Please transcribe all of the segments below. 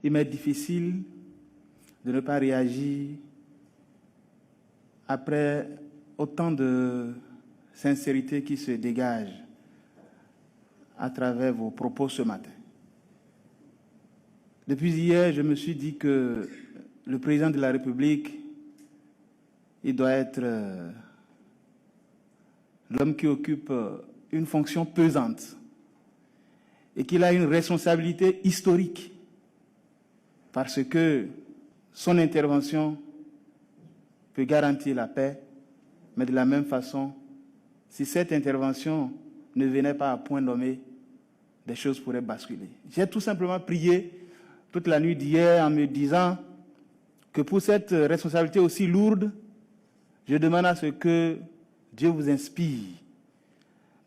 il m'est difficile de ne pas réagir après autant de sincérité qui se dégage à travers vos propos ce matin. Depuis hier, je me suis dit que le président de la République, il doit être l'homme qui occupe une fonction pesante et qu'il a une responsabilité historique parce que son intervention peut garantir la paix, mais de la même façon, si cette intervention ne venait pas à point nommé, des choses pourraient basculer. J'ai tout simplement prié toute la nuit d'hier en me disant que pour cette responsabilité aussi lourde, je demande à ce que Dieu vous inspire.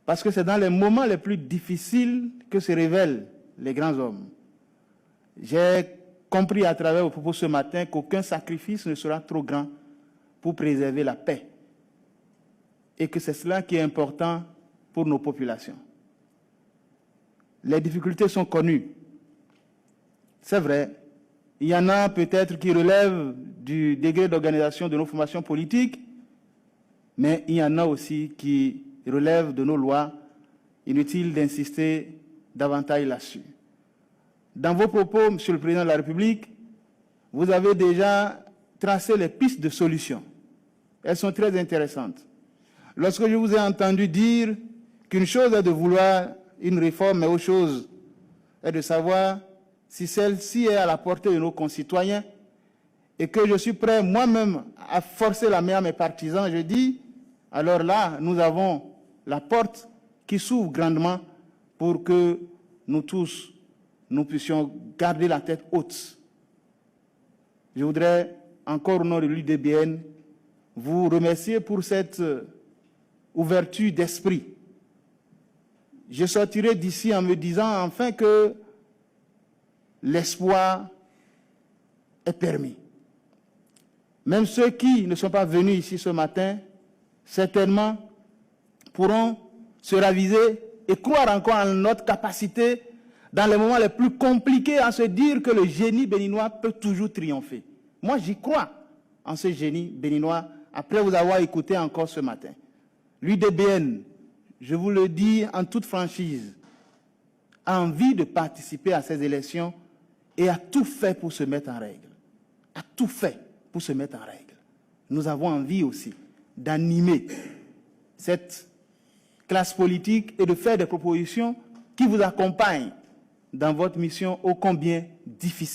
Parce que c'est dans les moments les plus difficiles que se révèlent les grands hommes. J'ai compris à travers vos propos ce matin qu'aucun sacrifice ne sera trop grand pour préserver la paix. Et que c'est cela qui est important pour nos populations. Les difficultés sont connues. C'est vrai, il y en a peut-être qui relèvent du degré d'organisation de nos formations politiques, mais il y en a aussi qui relèvent de nos lois. Inutile d'insister davantage là-dessus. Dans vos propos, Monsieur le Président de la République, vous avez déjà tracé les pistes de solutions. Elles sont très intéressantes. Lorsque je vous ai entendu dire qu'une chose est de vouloir une réforme, mais autre chose est de savoir si celle-ci est à la portée de nos concitoyens et que je suis prêt moi-même à forcer la main à mes partisans, je dis, alors là, nous avons la porte qui s'ouvre grandement pour que nous tous, nous puissions garder la tête haute. Je voudrais, encore au nom de l'UDBN, vous remercier pour cette ouverture d'esprit. Je sortirai d'ici en me disant enfin que l'espoir est permis. Même ceux qui ne sont pas venus ici ce matin, certainement pourront se raviser et croire encore en notre capacité dans les moments les plus compliqués à se dire que le génie béninois peut toujours triompher. Moi, j'y crois en ce génie béninois après vous avoir écouté encore ce matin. L'UDBN, je vous le dis en toute franchise, a envie de participer à ces élections et a tout fait pour se mettre en règle. A tout fait pour se mettre en règle. Nous avons envie aussi d'animer cette classe politique et de faire des propositions qui vous accompagnent dans votre mission ô combien difficile.